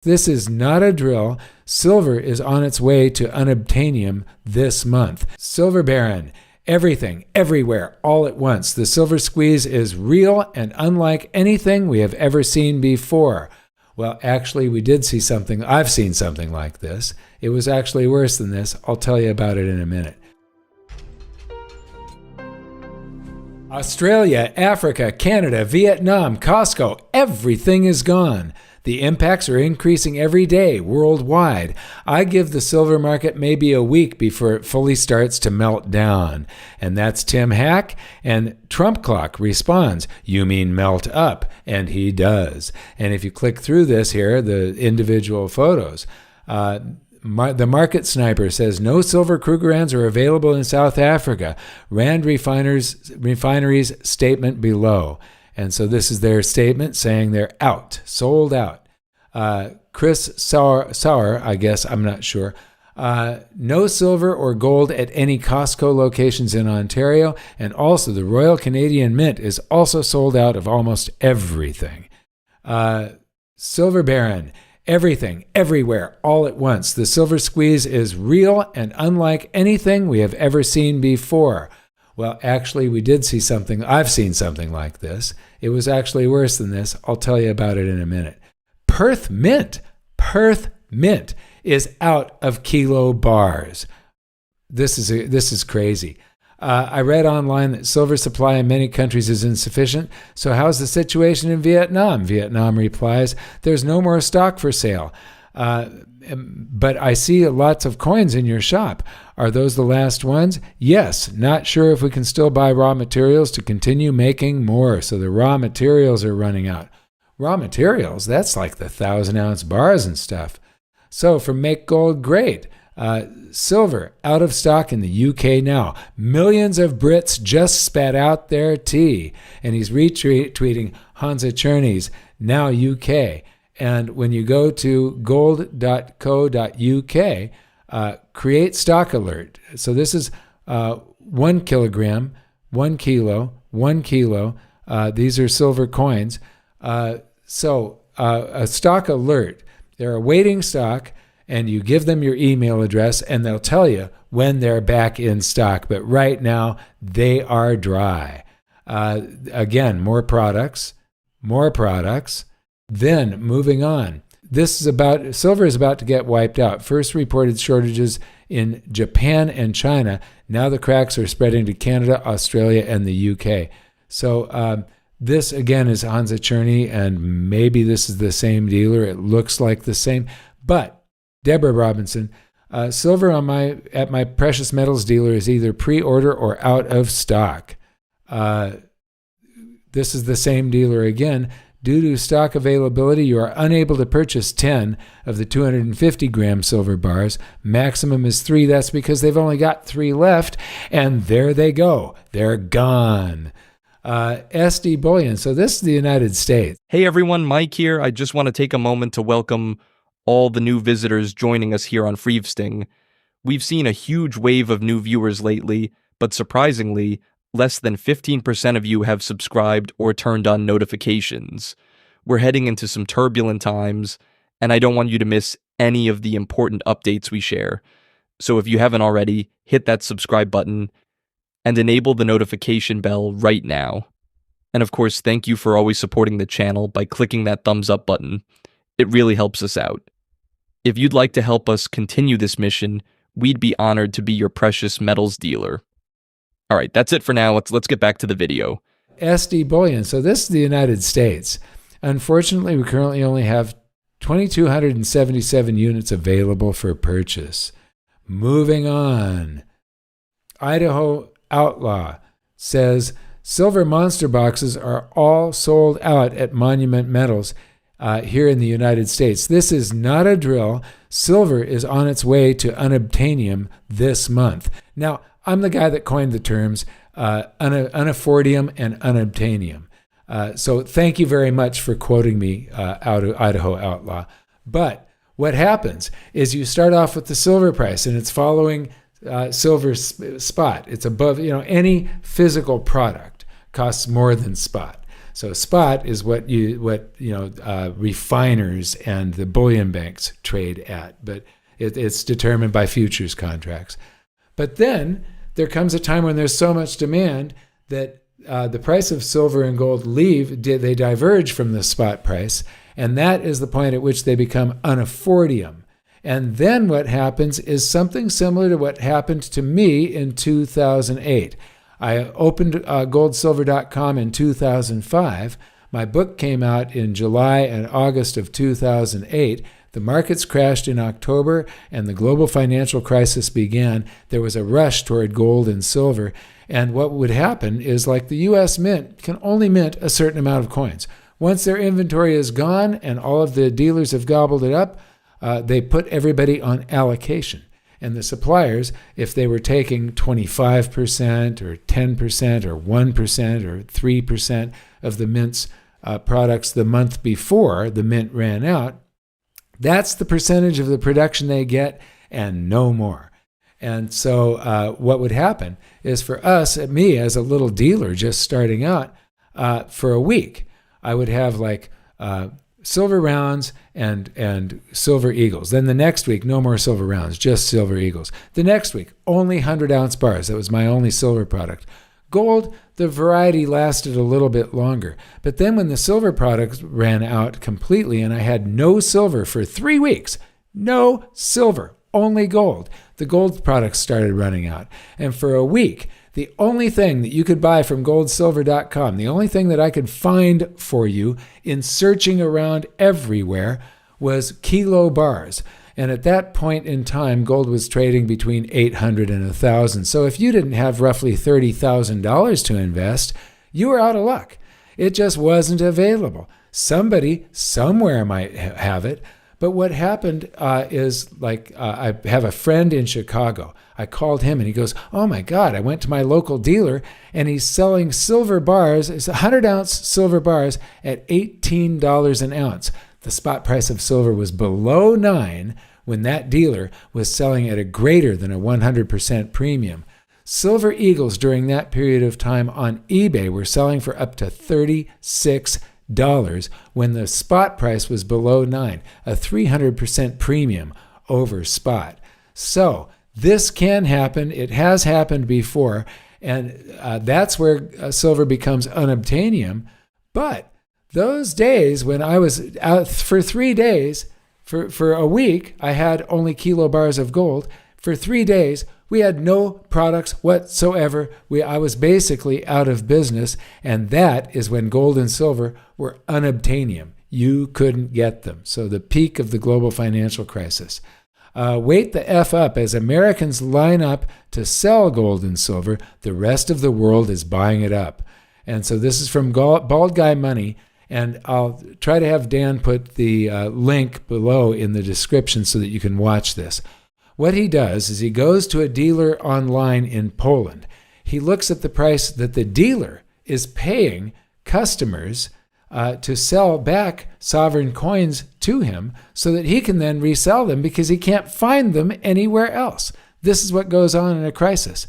This is not a drill. Silver is on its way to unobtainium this month. Silver Baron. Everything, everywhere, all at once. The silver squeeze is real and unlike anything we have ever seen before. Well, actually, we did see something. I've seen something like this. It was actually worse than this. I'll tell you about it in a minute. Australia, Africa, Canada, Vietnam, Costco, everything is gone. The impacts are increasing every day worldwide. I give the silver market maybe a week before it fully starts to melt down. And that's Tim Hack. And Trump Clock responds, "You mean melt up?" And he does. And if you click through this here, the individual photos, the market sniper says no silver Krugerrands are available in South Africa. Rand Refinery's statement below. And so this is their statement saying they're out, sold out. Chris Sauer, I guess, I'm not sure. No silver or gold at any Costco locations in Ontario. And also the Royal Canadian Mint is also sold out of almost everything. Silver Baron. Everything, everywhere, all at once. The silver squeeze is real and unlike anything we have ever seen before. Well, actually, we did see something. I've seen something like this. It was actually worse than this. I'll tell you about it in a minute. Perth Mint is out of kilo bars. This is crazy. I read online that silver supply in many countries is insufficient. So how's the situation in Vietnam? Vietnam replies, there's no more stock for sale. But I see lots of coins in your shop. Are those the last ones? Yes. Not sure if we can still buy raw materials to continue making more. So the raw materials are running out. Raw materials, that's like the 1,000-ounce bars and stuff. So for Make Gold Great, silver out of stock in the UK now. Millions of Brits just spat out their tea. And he's retweeting Hansa Czerny's Now UK. And when you go to gold.co.uk, create stock alert. So this is 1 kilogram, 1 kilo, 1 kilo. These are silver coins. So a stock alert. They're awaiting stock, and you give them your email address, and they'll tell you when they're back in stock. But right now, they are dry. Again, more products. Then moving on. Silver is about to get wiped out. First reported shortages in Japan and China. Now the cracks are spreading to Canada, Australia, and the UK. So this again is Hansa Czerny, and maybe this is the same dealer. It looks like the same. But Deborah Robinson, silver at my precious metals dealer is either pre-order or out of stock. This is the same dealer again. Due to stock availability, you are unable to purchase 10 of the 250-gram silver bars. Maximum is 3. That's because they've only got 3 left, and there they go. They're gone. SD Bullion. So this is the United States. Hey everyone, Mike here. I just want to take a moment to welcome all the new visitors joining us here on Freevesting. We've seen a huge wave of new viewers lately, but surprisingly, less than 15% of you have subscribed or turned on notifications. We're heading into some turbulent times, and I don't want you to miss any of the important updates we share. So if you haven't already, hit that subscribe button and enable the notification bell right now. And of course, thank you for always supporting the channel by clicking that thumbs up button. It really helps us out. If you'd like to help us continue this mission, we'd be honored to be your precious metals dealer. All right, that's it for now. Let's get back to the video. SD Bullion. So this is the United States. Unfortunately, we currently only have 2,277 units available for purchase. Moving on. Idaho Outlaw says silver monster boxes are all sold out at Monument Metals here in the United States. This is not a drill. Silver is on its way to unobtainium this month. Now, I'm the guy that coined the terms unaffordium and unobtainium. So thank you very much for quoting me out of Idaho Outlaw. But what happens is you start off with the silver price, and it's following silver spot. It's above, any physical product costs more than spot. So spot is what refiners and the bullion banks trade at, but it's determined by futures contracts. But then there comes a time when there's so much demand that the price of silver and gold they diverge from the spot price, and that is the point at which they become unaffordium. And then what happens is something similar to what happened to me in 2008. I opened goldsilver.com in 2005. My book came out in July and August of 2008. The markets crashed in October and the global financial crisis began. There was a rush toward gold and silver. And what would happen is, like, the U.S. Mint can only mint a certain amount of coins. Once their inventory is gone and all of the dealers have gobbled it up, they put everybody on allocation. And the suppliers, if they were taking 25% or 10% or 1% or 3% of the Mint's products the month before the Mint ran out, that's the percentage of the production they get and no more. And so what would happen is, for me as a little dealer just starting out, for a week, I would have silver rounds and silver eagles. Then the next week, no more silver rounds, just silver eagles. The next week, only 100-ounce bars. That was my only silver product. Gold, the variety lasted a little bit longer. But then when the silver products ran out completely and I had no silver for 3 weeks, no silver, only gold, the gold products started running out. And for a week, the only thing that you could buy from goldsilver.com, the only thing that I could find for you in searching around everywhere, was kilo bars. And at that point in time, gold was trading between $800 and $1,000. So if you didn't have roughly $30,000 to invest, you were out of luck. It just wasn't available. Somebody somewhere might have it. But what happened is, I have a friend in Chicago. I called him and he goes, "Oh my God, I went to my local dealer and he's selling silver bars. It's 100-ounce silver bars at $18 an ounce." The spot price of silver was below $9 when that dealer was selling at a greater than a 100% premium. Silver eagles during that period of time on eBay were selling for up to $36 when the spot price was below $9, a 300% premium over spot. So this can happen. It has happened before, and that's where silver becomes unobtainium. But those days when I was out for 3 days, for a week, I had only kilo bars of gold. For 3 days, we had no products whatsoever. I was basically out of business, and that is when gold and silver were unobtainium. You couldn't get them. So the peak of the global financial crisis. Wait the F up. As Americans line up to sell gold and silver, the rest of the world is buying it up. And so this is from Bald Guy Money, and I'll try to have Dan put the link below in the description so that you can watch this. What he does is he goes to a dealer online in Poland. He looks at the price that the dealer is paying customers to sell back sovereign coins to him so that he can then resell them because he can't find them anywhere else. This is what goes on in a crisis.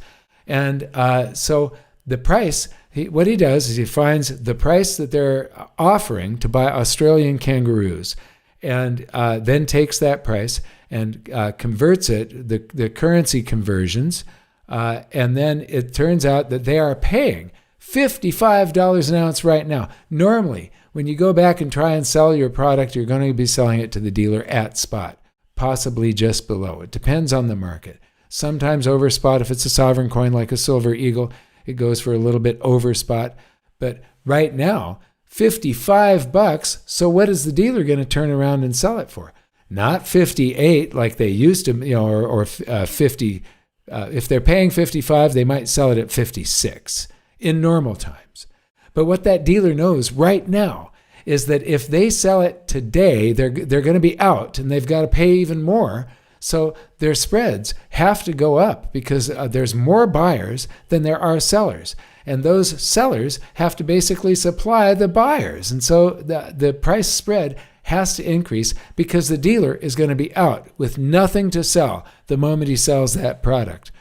And so the price, what he does is he finds the price that they're offering to buy Australian kangaroos, and then takes that price and converts it, the currency conversions, and then it turns out that they are paying $55 an ounce right now. Normally, when you go back and try and sell your product, you're going to be selling it to the dealer at spot, possibly just below. It depends on the market. Sometimes over spot, if it's a sovereign coin like a silver eagle, it goes for a little bit over spot. But right now, $55. So what is the dealer going to turn around and sell it for? Not 58 like they used to, or 50. If they're paying 55, they might sell it at 56 in normal times. But what that dealer knows right now is that if they sell it today, they're going to be out and they've got to pay even more. So their spreads have to go up because there's more buyers than there are sellers. And those sellers have to basically supply the buyers. And so the price spread has to increase because the dealer is going to be out with nothing to sell the moment he sells that product.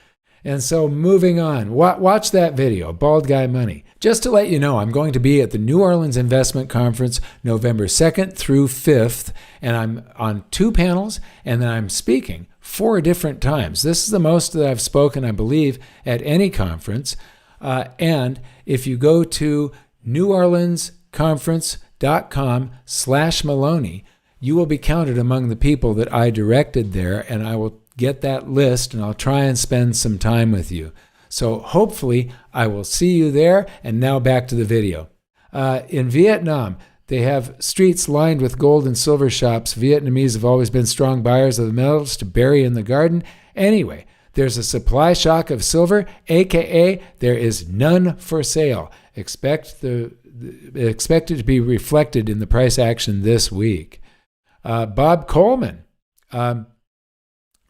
And so moving on, watch that video, Bald Guy Money. Just to let you know, I'm going to be at the New Orleans Investment Conference November 2nd through 5th, and I'm on 2 panels, and then I'm speaking 4 different times. This is the most that I've spoken, I believe, at any conference. And if you go to neworleansconference.com/Maloney, you will be counted among the people that I directed there, and I will get that list, and I'll try and spend some time with you. So hopefully I will see you there. And now back to the video. In Vietnam, they have streets lined with gold and silver shops. Vietnamese have always been strong buyers of the metals to bury in the garden. Anyway, there's a supply shock of silver, aka there is none for sale. Expected to be reflected in the price action this week. Bob Coleman,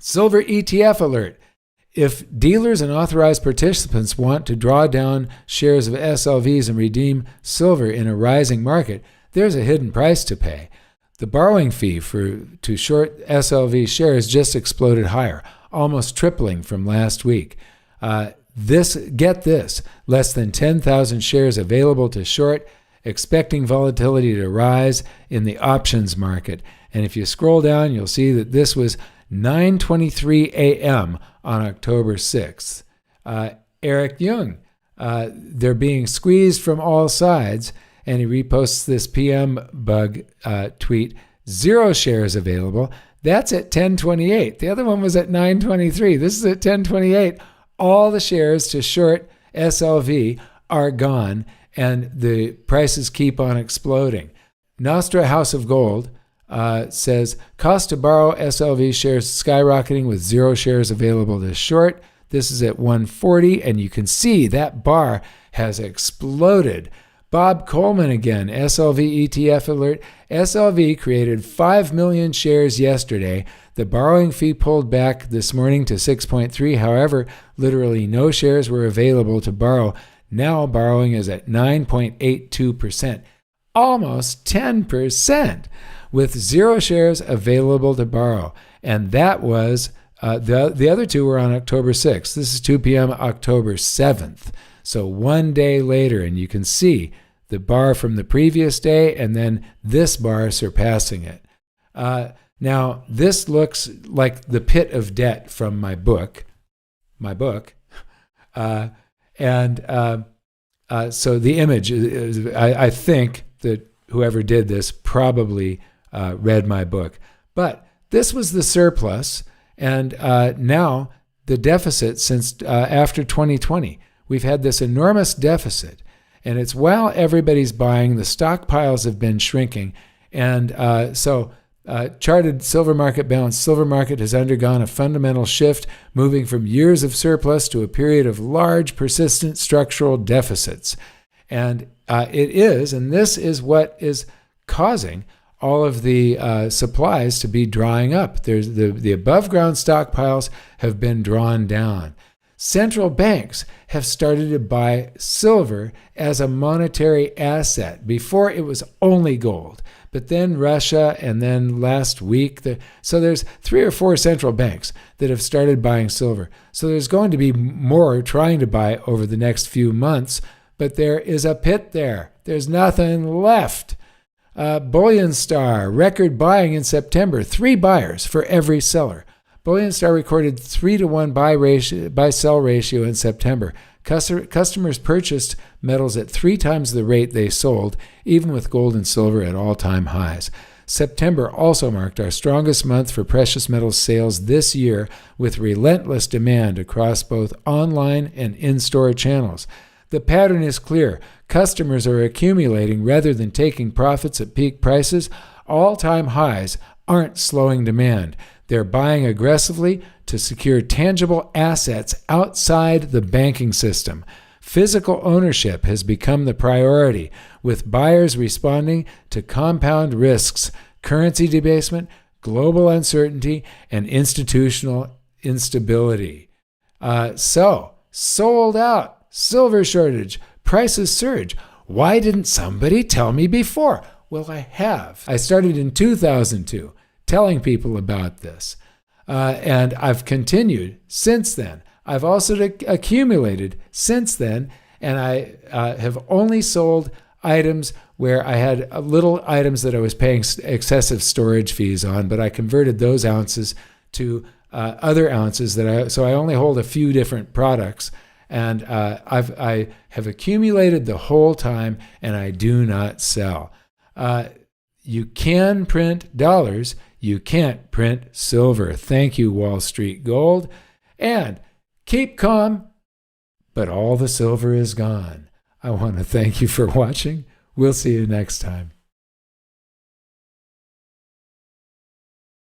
silver ETF alert. If dealers and authorized participants want to draw down shares of SLVs and redeem silver in a rising market, there's a hidden price to pay. The borrowing fee to short SLV shares just exploded higher, almost tripling from last week. Get this, less than 10,000 shares available to short, expecting volatility to rise in the options market. And if you scroll down, you'll see that this was 9:23 a.m. on October 6th. Eric Jung, they're being squeezed from all sides, and he reposts this PM bug tweet, 0 shares available. That's at 10:28. The other one was at 9:23. This is at 10:28. All the shares to short SLV are gone, and the prices keep on exploding. Nostra House of Gold says, cost to borrow SLV shares skyrocketing with 0 shares available to short. This is at 140, and you can see that bar has exploded. Bob Coleman again, SLV ETF alert. SLV created 5 million shares yesterday. The borrowing fee pulled back this morning to 6.3. However, literally no shares were available to borrow. Now borrowing is at 9.82%, almost 10%, with 0 shares available to borrow. And that was, the other 2 were on October 6th. This is 2 p.m. October 7th. So 1 day later, and you can see the bar from the previous day and then this bar surpassing it. Now, this looks like the pit of debt from my book. So the image, I think that whoever did this probably read my book. But this was the surplus, and now the deficit since after 2020. We've had this enormous deficit, and it's while everybody's buying, the stockpiles have been shrinking. And charted silver market balance. Silver market has undergone a fundamental shift, moving from years of surplus to a period of large, persistent structural deficits. And this is what is causing all of the supplies to be drying up. There's the above ground stockpiles have been drawn down. Central banks have started to buy silver as a monetary asset. Before it was only gold, but then Russia, and then last week. So there's 3 or 4 central banks that have started buying silver. So there's going to be more trying to buy over the next few months, but there is a pit there. There's nothing left. Bullion Star, record buying in September, 3 buyers for every seller. Bullion Star recorded 3-to-1 buy-sell ratio in September. Customers purchased metals at 3 times the rate they sold, even with gold and silver at all-time highs. September also marked our strongest month for precious metals sales this year, with relentless demand across both online and in-store channels. The pattern is clear. Customers are accumulating rather than taking profits at peak prices. All-time highs aren't slowing demand. They're buying aggressively to secure tangible assets outside the banking system. Physical ownership has become the priority, with buyers responding to compound risks, currency debasement, global uncertainty, and institutional instability. Sold out, silver shortage, prices surge. Why didn't somebody tell me before? Well, I have. I started in 2002. Telling people about this. And I've continued since then. I've also accumulated since then, and I have only sold items where I had little items that I was paying excessive storage fees on, but I converted those ounces to other ounces so I only hold a few different products, and I have accumulated the whole time, and I do not sell. You can print dollars, you can't print silver. Thank you, Wall Street Gold, and keep calm, but all the silver is gone. I want to thank you for watching. We'll see you next time.